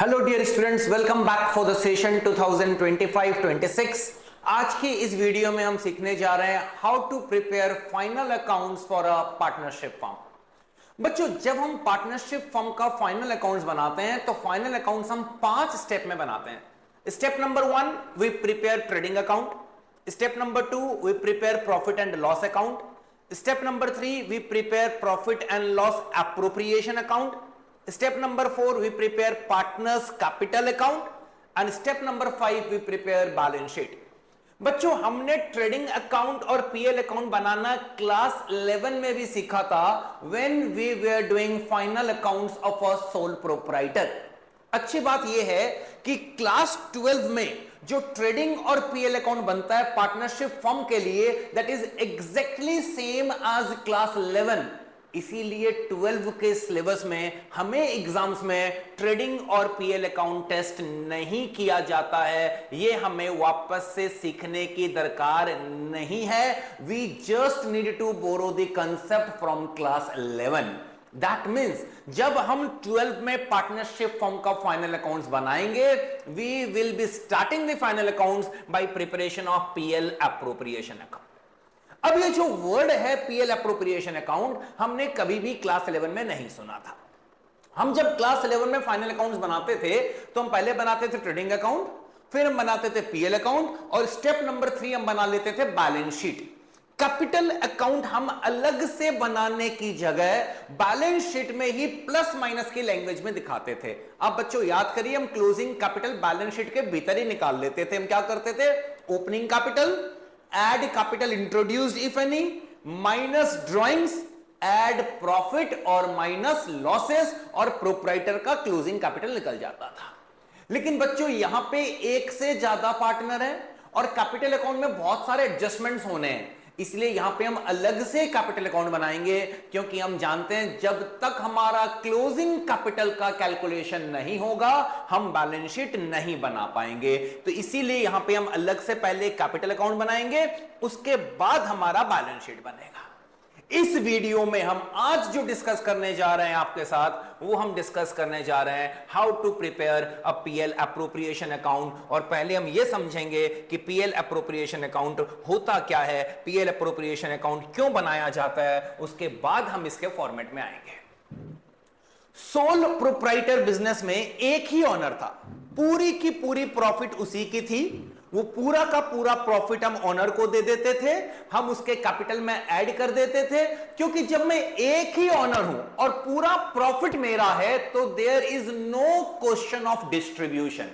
Hello dear students, welcome back for the session 2025-26। आज की इस वीडियो में हम सीखने जा रहे हैं how to prepare final accounts for a partnership firm. बच्चों, जब हम पार्टनरशिप फर्म का फाइनल अकाउंट्स बनाते हैं तो फाइनल अकाउंट्स हम 5 स्टेप में बनाते हैं। Step number 1, we prepare trading account. Step number 2, we prepare profit and loss account. Step number 3, we prepare profit and loss appropriation account. Step number 4, we prepare partners capital account, and step number 5, we prepare balance sheet। बच्चों, हमने trading account और PL account बनाना class 11 में भी सीखा था when we were doing final accounts of a sole proprietor। अच्छी बात यह है कि क्लास 12 में जो ट्रेडिंग और पीएल अकाउंट बनता है पार्टनरशिप फर्म के लिए, that is exactly same as class 11। इसीलिए 12 के सिलेबस में हमें एग्जाम्स में ट्रेडिंग और पीएल अकाउंट टेस्ट नहीं किया जाता है। यह हमें वापस से सीखने की दरकार नहीं है। We just need to borrow the concept from class 11। That means जब हम 12 में पार्टनरशिप फर्म का फाइनल अकाउंट्स बनाएंगे, we will be starting the final accounts by preparation of PL appropriation account. अब ये जो वर्ड है पीएल एप्रोप्रिएशन अकाउंट, हमने कभी भी क्लास 11 में नहीं सुना था। हम जब क्लास 11 में फाइनल अकाउंट्स बनाते थे तो हम पहले बनाते थे ट्रेडिंग अकाउंट, फिर हम बनाते थे पीएल अकाउंट, और स्टेप नंबर 3 हम बना लेते थे बैलेंस शीट। कैपिटल अकाउंट हम अलग से बनाने की जगह बैलेंस शीट में ही प्लस माइनस की लैंग्वेज में दिखाते थे। अब बच्चों याद करिए, हम क्लोजिंग कैपिटल बैलेंस शीट के भीतर ही निकाल लेते थे। हम क्या करते थे? Opening capital, add capital introduced if any, minus drawings, add profit और minus losses, और प्रोप्राइटर का क्लोजिंग कैपिटल निकल जाता था। लेकिन बच्चों यहां पे एक से ज्यादा पार्टनर है और कैपिटल अकाउंट में बहुत सारे एडजस्टमेंट्स होने हैं, इसलिए यहां पे हम अलग से कैपिटल अकाउंट बनाएंगे, क्योंकि हम जानते हैं जब तक हमारा क्लोजिंग कैपिटल का कैलकुलेशन नहीं होगा हम बैलेंस शीट नहीं बना पाएंगे। तो इसीलिए यहां पे हम अलग से पहले कैपिटल अकाउंट बनाएंगे, उसके बाद हमारा बैलेंस शीट बनेगा। इस वीडियो में हम आज जो डिस्कस करने जा रहे हैं आपके साथ, वो हम डिस्कस करने जा रहे हैं how to prepare a PL appropriation account. और पहले हम ये समझेंगे कि पीएल एप्रोप्रिएशन अकाउंट होता क्या है, पीएल एप्रोप्रिएशन अकाउंट क्यों बनाया जाता है, उसके बाद हम इसके फॉर्मेट में आएंगे। सोल प्रोप्राइटर बिजनेस में एक ही ऑनर था, पूरी की पूरी प्रॉफिट उसी की थी। वो पूरा का पूरा प्रॉफिट हम ओनर को दे देते थे, हम उसके कैपिटल में ऐड कर देते थे, क्योंकि जब मैं एक ही ओनर हूं और पूरा प्रॉफिट मेरा है तो there is no question of distribution.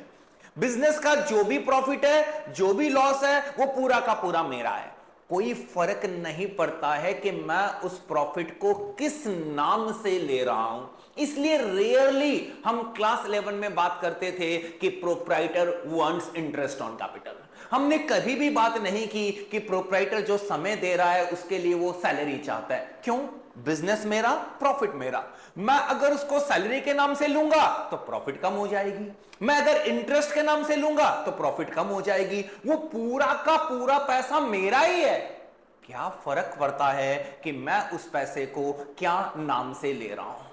Business का जो भी प्रॉफिट है, जो भी लॉस है, वो पूरा का पूरा मेरा है। कोई फर्क नहीं पड़ता है कि मैं उस प्रॉफिट को किस नाम से ले रहा हूं। इसलिए रेयरली हम क्लास 11 में बात करते थे कि proprietor wants interest on capital. हमने कभी भी बात नहीं की कि प्रोप्राइटर जो समय दे रहा है उसके लिए वो सैलरी चाहता है। क्यों? बिजनेस मेरा, प्रॉफिट मेरा। मैं अगर उसको सैलरी के नाम से लूंगा तो प्रॉफिट कम हो जाएगी, मैं अगर इंटरेस्ट के नाम से लूंगा तो प्रॉफिट कम हो जाएगी। वो पूरा का पूरा पैसा मेरा ही है। क्या फर्क पड़ता है कि मैं उस पैसे को क्या नाम से ले रहा हूं।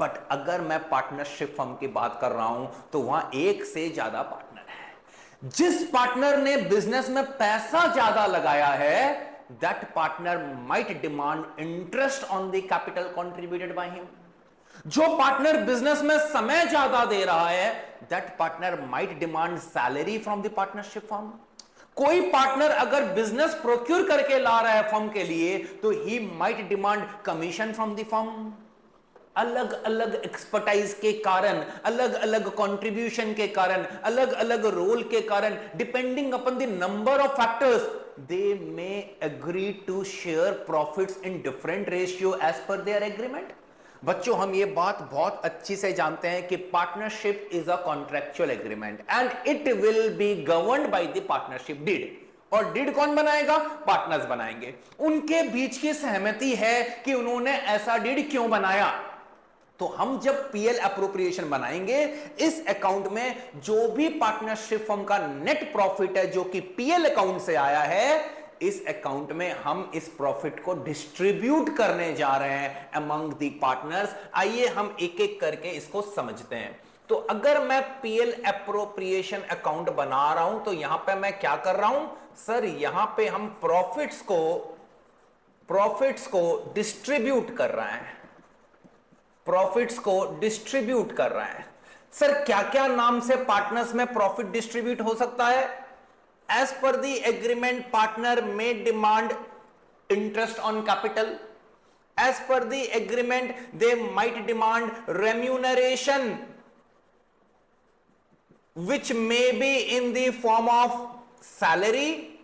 बट अगर मैं पार्टनरशिप फर्म की बात कर रहा हूं तो वहां एक से ज्यादा पार्टनर है। जिस पार्टनर ने बिजनेस में पैसा ज्यादा लगाया है, that partner might demand interest on the capital contributed by him। जो पार्टनर बिजनेस में समय ज्यादा दे रहा है, that partner might demand salary from the partnership firm। कोई पार्टनर अगर बिजनेस प्रोक्योर करके ला रहा है फर्म के लिए तो he might demand commission from the firm। अलग अलग एक्सपर्टाइज के कारण, अलग अलग कंट्रीब्यूशन के कारण, अलग अलग रोल के कारण, depending upon the number of factors, they may agree to share profits in different ratio as per their agreement. बच्चों, हम ये बात बहुत अच्छी से जानते हैं कि partnership is a contractual agreement and it will be governed by the partnership deed. और डीड कौन बनाएगा? पार्टनर्स बनाएंगे। उनके बीच की सहमति है कि उन्होंने ऐसा डीड क्यों बनाया। तो हम जब पीएल एप्रोप्रिएशन बनाएंगे, इस अकाउंट में जो भी पार्टनरशिप फर्म का नेट प्रॉफिट है जो कि पीएल अकाउंट से आया है, इस अकाउंट में हम इस प्रॉफिट को डिस्ट्रीब्यूट करने जा रहे हैं अमंग दी पार्टनर्स। आइए हम एक एक करके इसको समझते हैं। तो अगर मैं पीएल एप्रोप्रिएशन अकाउंट बना रहा हूं तो यहां पे मैं क्या कर रहा हूं सर, यहां पे हम प्रॉफिट्स को डिस्ट्रीब्यूट कर रहे हैं, प्रॉफिट्स को डिस्ट्रीब्यूट कर रहे हैं। सर क्या क्या नाम से पार्टनर्स में प्रॉफिट डिस्ट्रीब्यूट हो सकता है? As per the agreement partner में demand interest on capital, as per the agreement they might demand remuneration which may be in the form of salary,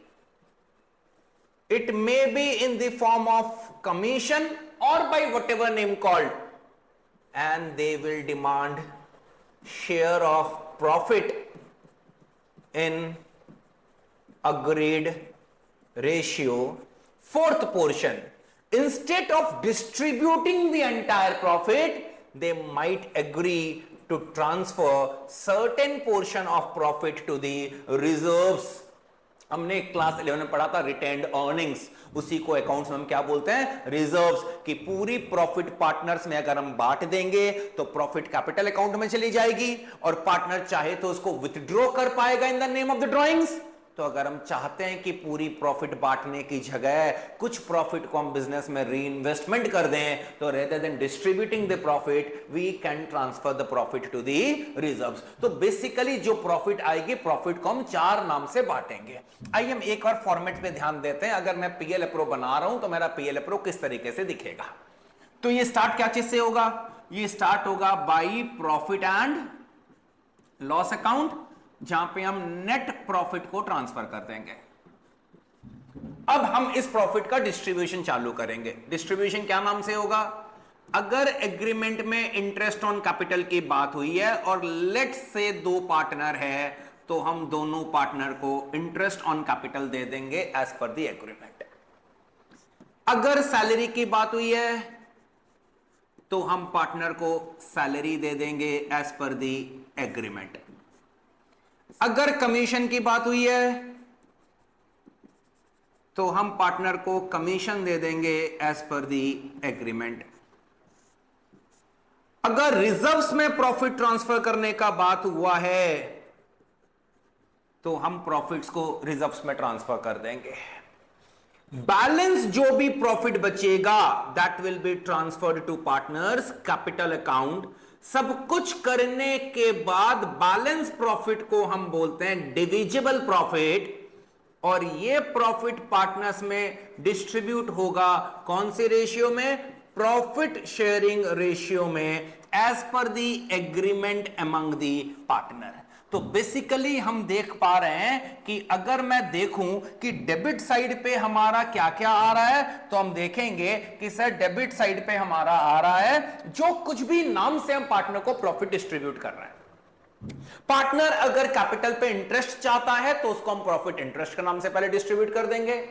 it may be in the form of commission or by whatever name called, and they will demand share of profit in agreed ratio. Fourth portion, instead of distributing the entire profit, they might agree to transfer certain portion of profit to the reserves. हमने class 11 में पढ़ा था retained earnings, उसी को accounts में हम क्या बोलते हैं? रिजर्व्स। की पूरी प्रॉफिट पार्टनर्स में अगर हम बांट देंगे तो प्रॉफिट कैपिटल अकाउंट में चली जाएगी और पार्टनर चाहे तो उसको विथड्रॉ कर पाएगा in the name of the drawings. तो अगर हम चाहते हैं कि पूरी प्रॉफिट बांटने की जगह कुछ प्रॉफिट को हम बिजनेस में रीइन्वेस्टमेंट कर दें, तो rather than distributing the profit we can transfer the profit to the reserves. तो बेसिकली जो प्रॉफिट आएगी, प्रॉफिट को हम 4 नाम से बांटेंगे। आइए हम एक और फॉर्मेट पे ध्यान देते हैं। अगर मैं पीएल अप्रो बना रहा हूं तो मेरा पीएल अप्रो किस तरीके से दिखेगा? तो ये स्टार्ट क्या चीज से होगा? ये स्टार्ट होगा by profit and loss account, जहां पे हम नेट प्रॉफिट को ट्रांसफर कर देंगे। अब हम इस प्रॉफिट का डिस्ट्रीब्यूशन चालू करेंगे। डिस्ट्रीब्यूशन क्या नाम से होगा? अगर एग्रीमेंट में इंटरेस्ट ऑन कैपिटल की बात हुई है और लेट से 2 पार्टनर है, तो हम दोनों पार्टनर को इंटरेस्ट ऑन कैपिटल दे देंगे एज पर द एग्रीमेंट। अगर सैलरी की बात हुई है तो हम पार्टनर को सैलरी दे देंगे एज पर द एग्रीमेंट। अगर कमीशन की बात हुई है तो हम पार्टनर को कमीशन दे देंगे एज पर दी एग्रीमेंट। अगर रिजर्व्स में प्रॉफिट ट्रांसफर करने का बात हुआ है तो हम प्रॉफिट्स को रिजर्व्स में ट्रांसफर कर देंगे। बैलेंस जो भी प्रॉफिट बचेगा that will be transferred to partners capital account. सब कुछ करने के बाद बैलेंस प्रॉफिट को हम बोलते हैं डिविजिबल प्रॉफिट, और ये प्रॉफिट पार्टनर्स में डिस्ट्रीब्यूट होगा कौन से रेशियो में? प्रॉफिट शेयरिंग रेशियो में, as per the agreement among the partner. तो बेसिकली हम देख पा रहे हैं कि अगर मैं देखूं कि डेबिट साइड पे हमारा क्या क्या आ रहा है, तो हम देखेंगे कि सर डेबिट साइड पे हमारा आ रहा है जो कुछ भी नाम से हम पार्टनर को प्रॉफिट डिस्ट्रीब्यूट कर रहे हैं। पार्टनर अगर कैपिटल पे इंटरेस्ट चाहता है तो उसको हम प्रॉफिट इंटरेस्ट के नाम से पहले डिस्ट्रीब्यूट कर देंगे।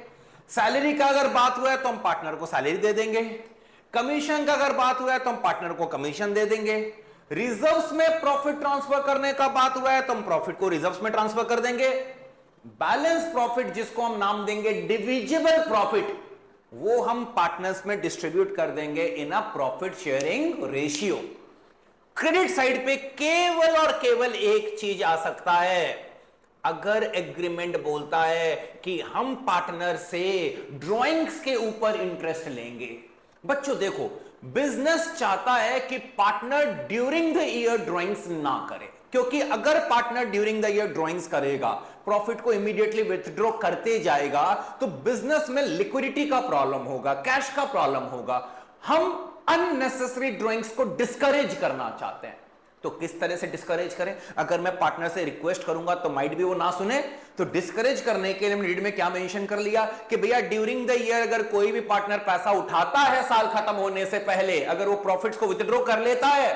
सैलरी का अगर बात हुआ है तो हम पार्टनर को सैलरी दे देंगे। कमीशन का अगर बात हुआ है तो हम पार्टनर को कमीशन दे देंगे। रिजर्व्स में प्रॉफिट ट्रांसफर करने का बात हुआ है तो हम प्रॉफिट को रिजर्व्स में ट्रांसफर कर देंगे। बैलेंस प्रॉफिट जिसको हम नाम देंगे डिविजिबल प्रॉफिट, वो हम पार्टनर्स में डिस्ट्रीब्यूट कर देंगे in a profit sharing ratio. Credit side पे केवल और केवल एक चीज आ सकता है, अगर एग्रीमेंट बोलता है कि हम पार्टनर से ड्राइंग्स के ऊपर इंटरेस्ट लेंगे। बच्चों देखो, बिजनेस चाहता है कि partner during the year drawings ना करे, क्योंकि अगर partner during the year drawings करेगा, प्रॉफिट को इमीडिएटली विथड्रॉ करते जाएगा, तो बिजनेस में लिक्विडिटी का प्रॉब्लम होगा, कैश का प्रॉब्लम होगा। हम अननेसेसरी ड्राइंग्स को डिस्करेज करना चाहते हैं। तो किस तरह से डिस्करेज करें? अगर मैं पार्टनर से रिक्वेस्ट करूंगा तो माइट भी वो ना सुने, तो डिस्करेज करने के लिए हमने लीड में क्या मेंशन कर लिया कि भैया ड्यूरिंग द ईयर अगर कोई भी पार्टनर पैसा उठाता है साल खत्म होने से पहले, अगर वो प्रॉफिट्स को विथड्रॉ कर लेता है,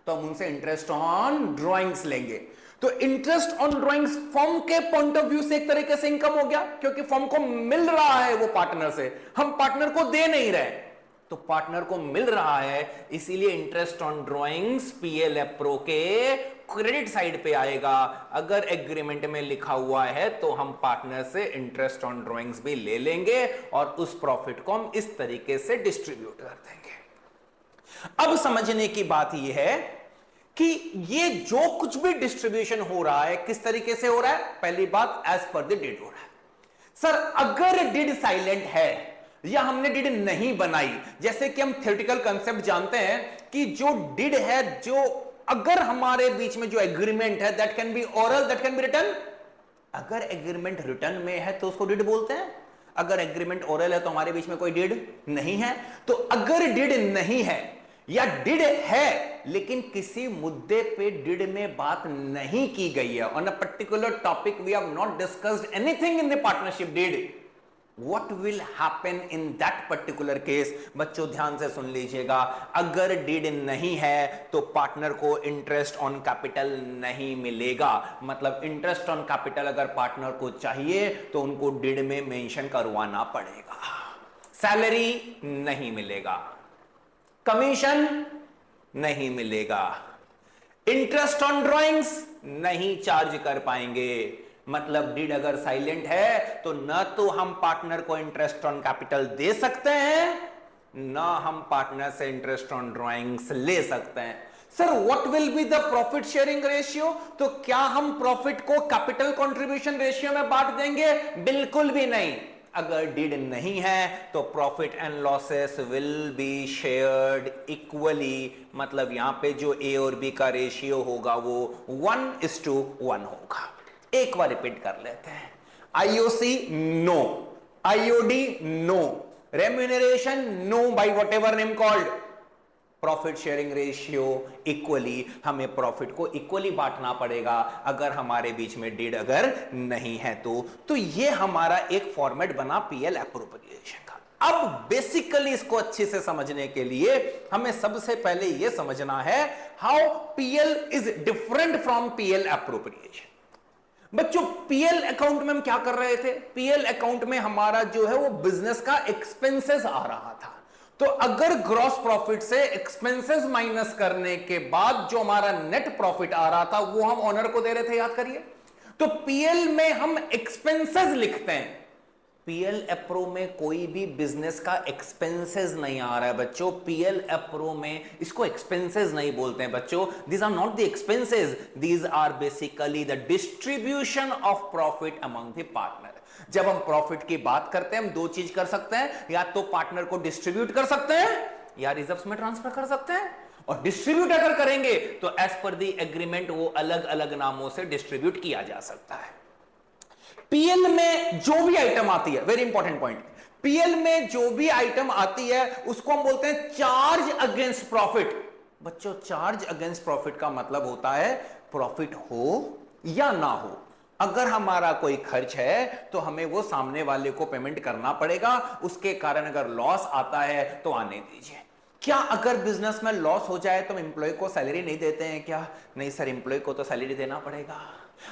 तो हम उनसे इंटरेस्ट ऑन ड्राइंग्स लेंगे। तो इंटरेस्ट ऑन ड्राइंग्स फर्म के पॉइंट ऑफ व्यू से एक तरीके से इनकम हो गया, क्योंकि फर्म को मिल रहा है वो पार्टनर से, हम पार्टनर को दे नहीं रहे, तो पार्टनर को मिल रहा है, इसीलिए interest on drawings PL appro के क्रेडिट साइड पे आएगा। अगर एग्रीमेंट में लिखा हुआ है तो हम पार्टनर से इंटरेस्ट ऑन ड्राइंग्स भी ले लेंगे और उस प्रॉफिट को हम इस तरीके से डिस्ट्रीब्यूट कर देंगे। अब समझने की बात यह है कि ये जो कुछ भी डिस्ट्रीब्यूशन हो रहा है किस तरीके से हो रहा है। पहली बात, एज पर द डिड हो रहा है। सर अगर डिड साइलेंट है या हमने डिड नहीं बनाई, जैसे कि हम थ्योरेटिकल कंसेप्ट जानते हैं कि जो डिड है, जो अगर हमारे बीच में जो एग्रीमेंट है, that can be oral, that can be written. अगर एग्रीमेंट रिटर्न में है तो उसको डिड बोलते हैं। अगर एग्रीमेंट ओरल है तो हमारे बीच में कोई डिड नहीं है। तो अगर डिड नहीं है या डिड है लेकिन किसी मुद्दे पे डिड में बात नहीं की गई है, on a particular topic we have not discussed anything in the partnership deed, What will happen in that particular case? बच्चों ध्यान से सुन लीजिएगा। अगर डिड नहीं है तो पार्टनर को इंटरेस्ट ऑन कैपिटल नहीं मिलेगा। मतलब इंटरेस्ट ऑन कैपिटल अगर पार्टनर को चाहिए तो उनको डिड में मेंशन करवाना पड़ेगा। सैलरी नहीं मिलेगा, कमीशन नहीं मिलेगा, इंटरेस्ट ऑन ड्राइंग्स नहीं चार्ज कर पाएंगे। मतलब डिड अगर साइलेंट है तो ना तो हम पार्टनर को इंटरेस्ट ऑन कैपिटल दे सकते हैं, ना हम पार्टनर से इंटरेस्ट ऑन ड्राइंग्स ले सकते हैं। Sir what will be the profit sharing ratio? तो क्या हम प्रॉफिट को कैपिटल कंट्रीब्यूशन रेशियो में बांट देंगे? बिल्कुल भी नहीं। अगर डिड नहीं है तो profit and losses will be shared equally. मतलब यहां पे जो ए और बी का रेशियो होगा वो 1:1 होगा। एक बार रिपीट कर लेते हैं। IOC no, IOD no, remuneration no by whatever name called, profit sharing ratio equally. हमें प्रॉफिट को इक्वली बांटना पड़ेगा अगर हमारे बीच में डिड अगर नहीं है तो ये हमारा एक फॉर्मेट बना पीएल एप्रोप्रिएशन का। अब बेसिकली इसको अच्छे से समझने के लिए हमें सबसे पहले यह समझना है how PL is different from PL appropriation. बच्चों पीएल अकाउंट में हम क्या कर रहे थे? पीएल अकाउंट में हमारा जो है वो बिजनेस का एक्सपेंसेस आ रहा था। तो अगर ग्रॉस प्रॉफिट से एक्सपेंसेस माइनस करने के बाद जो हमारा नेट प्रॉफिट आ रहा था वो हम ओनर को दे रहे थे, याद करिए। तो पीएल में हम एक्सपेंसेस लिखते हैं, पीएल एप्रो में कोई भी बिजनेस का एक्सपेंसेस नहीं आ रहा है बच्चों। पीएल एप्रो में इसको एक्सपेंसेस नहीं बोलते हैं बच्चों। These are not the expenses, these are basically the distribution of profit among the partner. जब हम प्रॉफिट की बात करते हैं हम दो चीज कर सकते हैं, या तो पार्टनर को डिस्ट्रीब्यूट कर सकते हैं या रिजर्व्स में ट्रांसफर कर सकते हैं। और डिस्ट्रीब्यूट अगर करेंगे तो एज पर द एग्रीमेंट वो अलग अलग नामों से डिस्ट्रीब्यूट किया जा सकता है। पीएल में जो भी आइटम आती है, वेरी इंपॉर्टेंट पॉइंट, पीएल में जो भी आइटम आती है उसको हम बोलते हैं चार्ज अगेंस्ट प्रॉफिट। बच्चों चार्ज अगेंस्ट प्रॉफिट का मतलब होता है प्रॉफिट हो या ना हो, अगर हमारा कोई खर्च है तो हमें वो सामने वाले को पेमेंट करना पड़ेगा। उसके कारण अगर लॉस आता है तो आने दीजिए। क्या अगर बिजनेस में लॉस हो जाए तो एम्प्लॉय को सैलरी नहीं देते हैं क्या? नहीं सर, एम्प्लॉय को तो सैलरी देना पड़ेगा।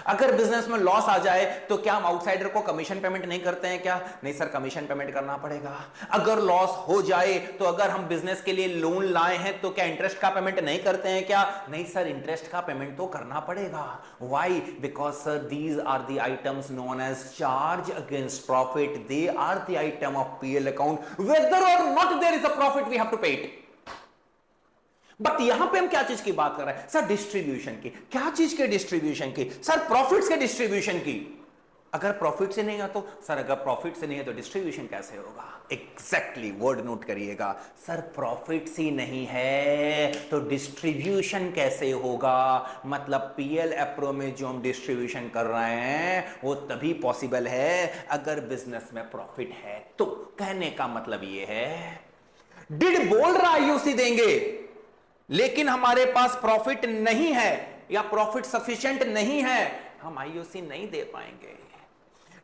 अगर बिजनेस में लॉस आ जाए तो क्या हम आउटसाइडर को कमीशन पेमेंट नहीं करते हैं क्या? नहीं सर, कमीशन पेमेंट करना पड़ेगा। अगर लॉस हो जाए तो अगर हम बिजनेस के लिए लोन लाए हैं तो क्या इंटरेस्ट का पेमेंट नहीं करते हैं क्या? नहीं सर, इंटरेस्ट का पेमेंट तो करना पड़ेगा। Why? Because sir these are the items known as charge against profit, they are the item of PL account, whether or not there is a profit we have to pay it. But यहां पे हम क्या चीज की बात कर रहे हैं? सर डिस्ट्रीब्यूशन की। क्या चीज के डिस्ट्रीब्यूशन की? सर प्रॉफिट्स के डिस्ट्रीब्यूशन की। अगर प्रॉफिट से नहीं है तो सर, अगर प्रॉफिट से नहीं है तो डिस्ट्रीब्यूशन कैसे होगा? एग्जैक्टली वर्ड नोट करिएगा। सर प्रॉफिट से नहीं है तो डिस्ट्रीब्यूशन कैसे होगा? मतलब पीएल एप्रो में जो हम डिस्ट्रीब्यूशन कर रहे हैं वो तभी पॉसिबल है अगर बिजनेस में प्रॉफिट है। तो कहने का मतलब ये है, डिड बोल रहा आईओसी देंगे लेकिन हमारे पास प्रॉफिट नहीं है या प्रॉफिट सफिशिएंट नहीं है, हम आईओसी नहीं दे पाएंगे।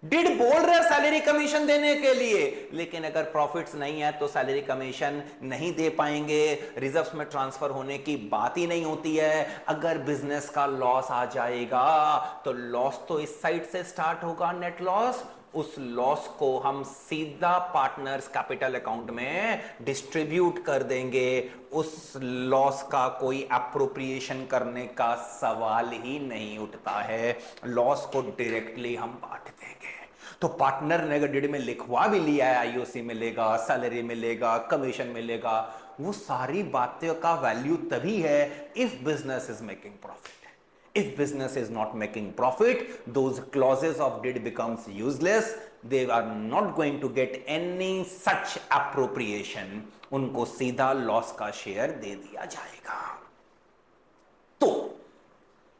डिड बोल रहे सैलरी कमीशन देने के लिए, लेकिन अगर प्रॉफिट्स नहीं है तो सैलरी कमीशन नहीं दे पाएंगे। रिजर्व्स में ट्रांसफर होने की बात ही नहीं होती है। अगर बिजनेस का लॉस आ जाएगा तो लॉस तो इस साइड से स्टार्ट होगा, नेट लॉस। उस लॉस को हम सीधा पार्टनर्स कैपिटल अकाउंट में डिस्ट्रीब्यूट कर देंगे। उस लॉस का कोई एप्रोप्रिएशन करने का सवाल ही नहीं उठता है। लॉस को डायरेक्टली हम बांट देंगे। तो पार्टनर ने अगर डिड में लिखवा भी लिया है आईओसी मिलेगा, सैलरी मिलेगा, कमीशन मिलेगा, वो सारी बातों का वैल्यू तभी है if business is making profit. If business is not making profit, those clauses of did becomes useless. They are not going to get any such appropriation. उनको सीधा लॉस का शेयर दे दिया जाएगा. तो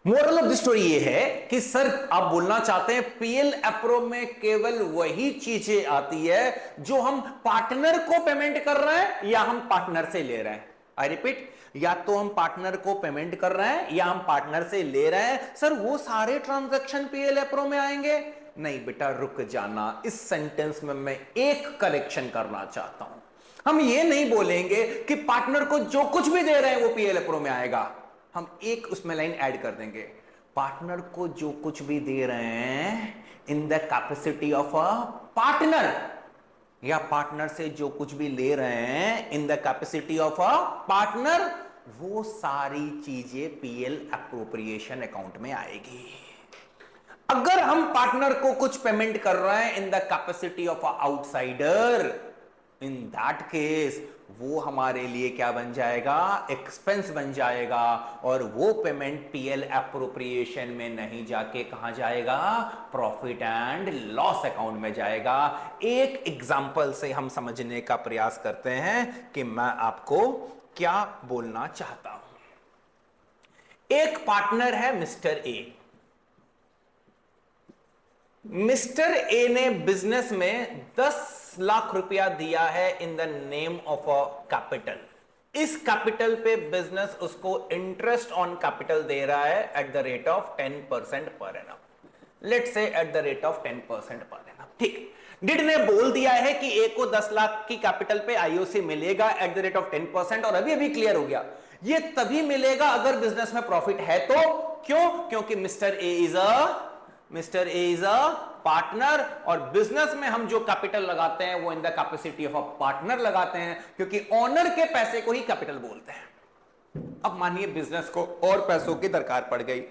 मोरल ऑफ द स्टोरी ये है कि sir आप बोलना चाहते हैं पीएल एप्रो में केवल वही चीजें आती है जो हम पार्टनर को पेमेंट कर रहे हैं या हम पार्टनर से ले रहे हैं. आई रिपीट, या तो हम पार्टनर को पेमेंट कर रहे हैं या हम पार्टनर से ले रहे हैं. सर वो सारे ट्रांजैक्शन पीएल एप्रो में आएंगे? नहीं बेटा, रुक जाना. इस सेंटेंस में मैं एक करेक्शन करना चाहता हूं. हम ये नहीं बोलेंगे कि पार्टनर को जो कुछ भी दे रहे हैं वो पीएल एप्रो में आएगा. हम एक उसमें लाइन ऐड कर देंगे, पार्टनर को जो कुछ भी दे रहे हैं इन the capacity of a partner, या पार्टनर से जो कुछ भी ले रहे हैं इन the capacity of a partner, वो सारी चीजें पीएल एप्रोप्रिएशन अकाउंट में आएगी. अगर हम पार्टनर को कुछ पेमेंट कर रहे हैं इन the capacity of a outsider, in that case वो हमारे लिए क्या बन जाएगा? एक्सपेंस बन जाएगा. और वो पेमेंट पीएल एप्रोप्रिएशन में नहीं जाके कहां जाएगा? प्रॉफिट एंड लॉस अकाउंट में जाएगा. एक एग्जांपल से हम समझने का प्रयास करते हैं कि मैं आपको क्या बोलना चाहता हूं. एक पार्टनर है मिस्टर ए. मिस्टर ए ने बिजनेस में 10 लाख रुपया दिया है in the name of a capital. इस कैपिटल पे बिजनेस उसको इंटरेस्ट ऑन कैपिटल दे रहा है at the rate of 10% per annum. Let's say at the rate of 10% per annum. ठीक. डिड ने बोल दिया है कि ए को 10 लाख की कैपिटल पे आईओसी मिलेगा एट द रेट ऑफ 10%. और अभी अभी क्लियर हो गया, ये तभी मिलेगा अगर बिजनेस में प्रॉफिट है तो. क्यों? क्योंकि mister A is a partner, और बिजनेस में हम जो कैपिटल लगाते हैं वो इन the capacity of a partner लगाते हैं, क्योंकि ओनर के पैसे को ही कैपिटल बोलते हैं. अब मानिए बिजनेस को और पैसों की दरकार पड़ गई,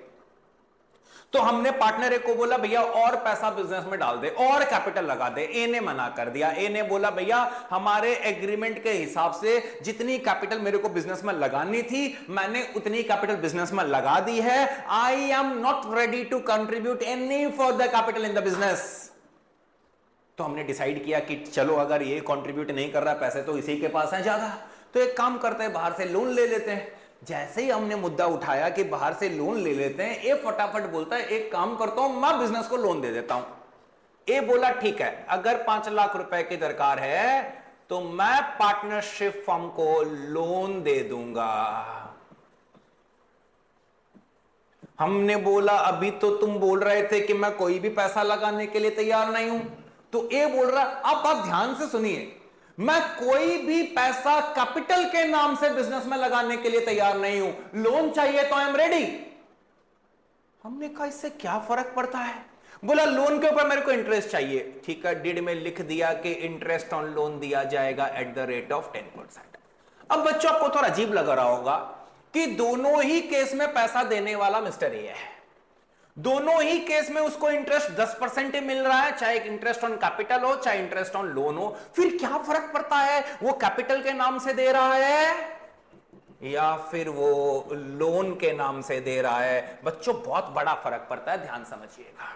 तो हमने पार्टनर ए को बोला भैया और पैसा बिजनेस में डाल दे और कैपिटल लगा दे. ए ने मना कर दिया. ए ने बोला भैया हमारे एग्रीमेंट के हिसाब से जितनी कैपिटल मेरे को बिजनेस में लगानी थी मैंने उतनी कैपिटल बिजनेस में लगा दी है. I am not ready to contribute any further capital in the business. तो हमने डिसाइड किया कि चलो अगर ये कंट्रीब्यूट नहीं कर रहा पैसे तो इसी के पास है ज्यादा, तो एक काम करते हैं बाहर से लोन ले लेते हैं. जैसे ही हमने मुद्दा उठाया कि बाहर से लोन ले लेते हैं, ए फटाफट बोलता है एक काम करता हूं मैं बिजनेस को लोन दे देता हूं. ए बोला ठीक है, अगर 5 लाख रुपए की दरकार है तो मैं पार्टनरशिप फर्म को लोन दे दूंगा. हमने बोला अभी तो तुम बोल रहे थे कि मैं कोई भी पैसा लगाने के लिए तैयार नहीं हूं. तो ए बोल रहा अब आप ध्यान से सुनिए, मैं कोई भी पैसा कैपिटल के नाम से बिजनेस में लगाने के लिए तैयार नहीं हूं. लोन चाहिए तो आई एम रेडी. हमने कहा इससे क्या फर्क पड़ता है? बोला लोन के ऊपर मेरे को इंटरेस्ट चाहिए. ठीक है, डिड में लिख दिया कि इंटरेस्ट ऑन लोन दिया जाएगा एट द रेट ऑफ 10%. अब बच्चों आपको थोड़ा अजीब लग रहा होगा कि दोनों ही केस में पैसा देने वाला मिस्टर ए है. दोनों ही केस में उसको इंटरेस्ट 10% ही मिल रहा है, चाहे इंटरेस्ट ऑन कैपिटल हो चाहे इंटरेस्ट ऑन लोन हो. फिर क्या फर्क पड़ता है वो कैपिटल के नाम से दे रहा है या फिर वो लोन के नाम से दे रहा है? बच्चों बहुत बड़ा फर्क पड़ता है, ध्यान समझिएगा.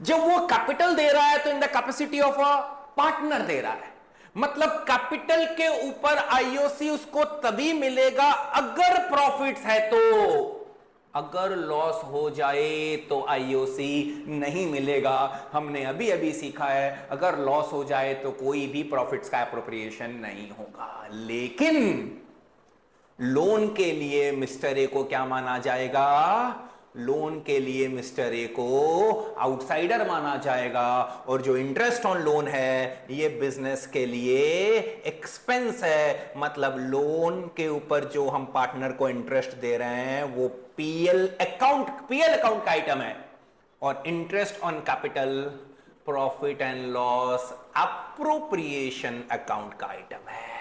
जब वो कैपिटल दे रहा है तो in the capacity of a partner दे रहा है. मतलब कैपिटल के ऊपर आईओसी उसको तभी मिलेगा अगर प्रॉफिट्स है तो. अगर लॉस हो जाए तो आईओसी नहीं मिलेगा. हमने अभी अभी सीखा है अगर लॉस हो जाए तो कोई भी प्रॉफिट्स का एप्रोप्रिएशन नहीं होगा. लेकिन लोन के लिए मिस्टर ए को क्या माना जाएगा? लोन के लिए मिस्टर ए को आउटसाइडर माना जाएगा. और जो इंटरेस्ट ऑन लोन है ये बिजनेस के लिए एक्सपेंस है. मतलब लोन के ऊपर जो हम पार्टनर को इंटरेस्ट दे रहे हैं वो पीएल अकाउंट का आइटम है. और interest on capital profit and loss appropriation account का आइटम है.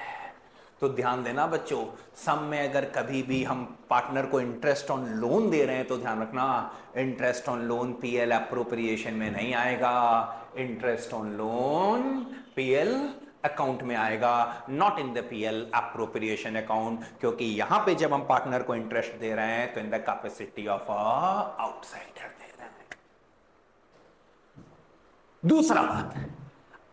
तो ध्यान देना बच्चों, सम में अगर कभी भी हम पार्टनर को इंटरेस्ट ऑन लोन दे रहे हैं तो ध्यान रखना interest on loan PL appropriation में नहीं आएगा. Interest on loan PL account में आएगा, not in the PL appropriation account, क्योंकि यहां पे जब हम पार्टनर को इंटरेस्ट दे रहे हैं तो in the capacity of outsider दे रहे हैं। दूसरा बात,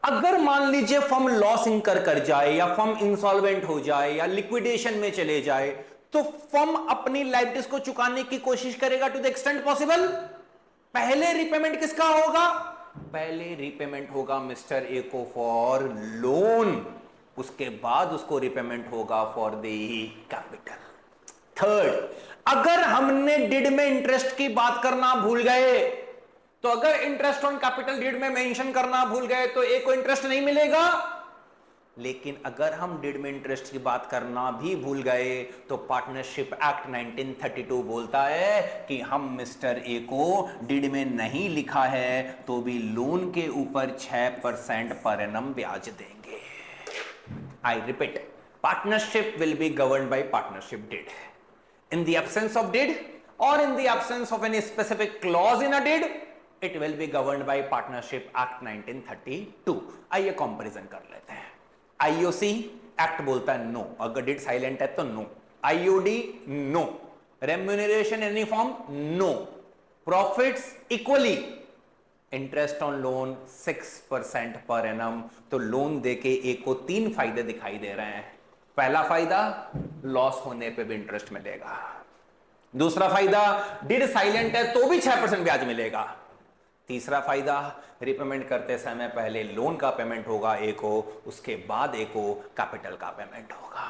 अगर मान लीजिए फर्म लॉस इंकर कर जाए या फर्म इंसॉल्वेंट हो जाए या लिक्विडेशन में चले जाए, तो फर्म अपनी लायबिलिटीज को चुकाने की कोशिश करेगा टू द एक्सटेंट पॉसिबल। पहले रिपेमेंट किसका होगा? पहले रिपेमेंट होगा मिस्टर ए को फॉर लोन, उसके बाद उसको रिपेमेंट होगा फॉर द कैपिटल। थर्ड, अगर हमने डिड में इंटरेस्ट की बात करना भूल गए, तो अगर इंटरेस्ट ऑन कैपिटल डिड में मेंशन करना भूल गए तो ए को इंटरेस्ट नहीं मिलेगा। लेकिन अगर हम डिड में इंटरेस्ट की बात करना भी भूल गए तो पार्टनरशिप एक्ट 1932 बोलता है कि हम मिस्टर ए को डिड में नहीं लिखा है तो भी लोन के ऊपर 6% पर एनम ब्याज देंगे। I repeat, partnership will be governed by partnership deed. In the absence of deed or in the absence of any specific clause in a deed, it will be governed by partnership act 1932। आइए comparison कर लेते हैं। IOC act बोलता है no, अगर did silent है तो no. IOD no. Remuneration any form no. Profits equally. Interest on loan 6% per annum. तो लोन देके एक को 3 फायदे दिखाई दे रहे हैं। पहला फायदा, लॉस होने पे भी इंटरेस्ट मिलेगा। दूसरा फायदा, डिड साइलेंट है तो भी 6% ब्याज मिलेगा। तीसरा फायदा, रिपेमेंट करते समय पहले लोन का पेमेंट होगा ए को, उसके बाद ए को कैपिटल का पेमेंट होगा।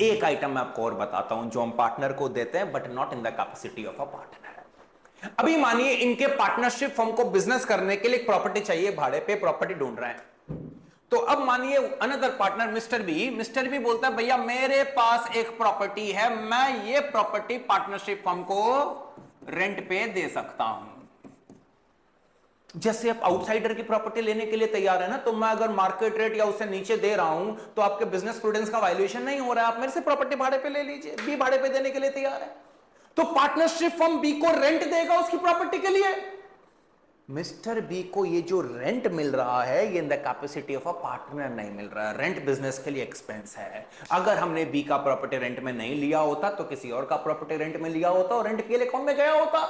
एक आइटम मैं आपको और बताता हूं जो हम पार्टनर को देते हैं but not in the capacity of a partner. अभी मानिए इनके पार्टनरशिप फर्म को बिजनेस करने के लिए एक प्रॉपर्टी चाहिए, भाड़े पे प्रॉपर्टी ढूंढ रहे हैं। तो अब मानिए अनदर पार्टनर मिस्टर बी बोलता है भैया मेरे पास एक प्रॉपर्टी है, मैं ये प्रॉपर्टी पार्टनरशिप फर्म को रेंट पे दे सकता हूं। जैसे आप आउटसाइडर की प्रॉपर्टी लेने के लिए तैयार है ना, तो मैं अगर मार्केट रेट या उससे नीचे दे रहा हूं तो आपके बिजनेस प्रूडेंस का वायलेशन नहीं हो रहा है, आप मेरे से प्रॉपर्टी भाड़े पे ले लीजिए। बी भाड़े पे देने के लिए तैयार है, तो पार्टनरशिप फर्म बी को रेंट देगा उसकी प्रॉपर्टी के लिए। मिस्टर बी को ये जो रेंट मिल रहा है ये इन the capacity of a partner नहीं मिल रहा है, रेंट बिजनेस के लिए एक्सपेंस है। अगर हमने बी का प्रॉपर्टी रेंट में नहीं लिया होता तो किसी और का प्रॉपर्टी रेंट में लिया होता और रेंट के लिए अकाउंट में गया होता।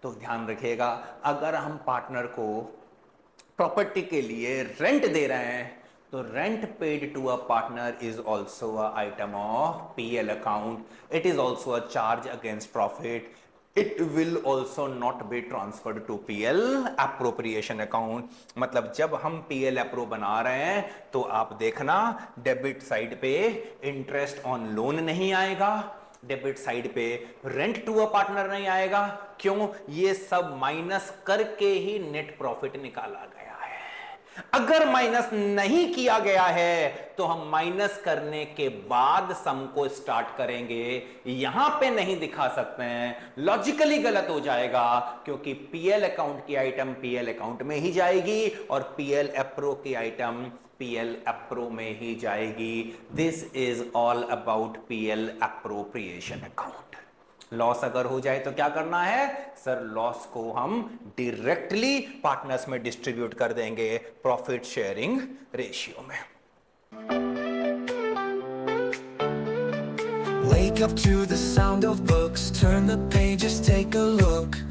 तो ध्यान रखिएगा, अगर हम पार्टनर को प्रॉपर्टी के लिए रेंट दे रहे हैं तो rent paid to a partner is also a item of PL account. It is also a charge against profit. It will also not be transferred to PL appropriation account. मतलब जब हम PL appro बना रहे हैं तो आप देखना debit side पे इंटरेस्ट ऑन लोन नहीं आएगा, डेबिट साइड पे रेंट टू अ पार्टनर नहीं आएगा। क्यों? ये सब माइनस करके ही नेट प्रॉफिट निकाला गया है। अगर माइनस नहीं किया गया है तो हम माइनस करने के बाद सम को स्टार्ट करेंगे, यहां पे नहीं दिखा सकते हैं, लॉजिकली गलत हो जाएगा, क्योंकि पीएल अकाउंट की आइटम पीएल अकाउंट में ही जाएगी और पीएल एप्रो की आइटम पीएल एप्रो में ही जाएगी। This is all about PL appropriation account. Loss अगर हो जाए तो क्या करना है सर? लॉस को हम डायरेक्टली पार्टनर्स में डिस्ट्रीब्यूट कर देंगे प्रॉफिट शेयरिंग रेशियो में। Wake up to the sound of books, turn the pages, take a look.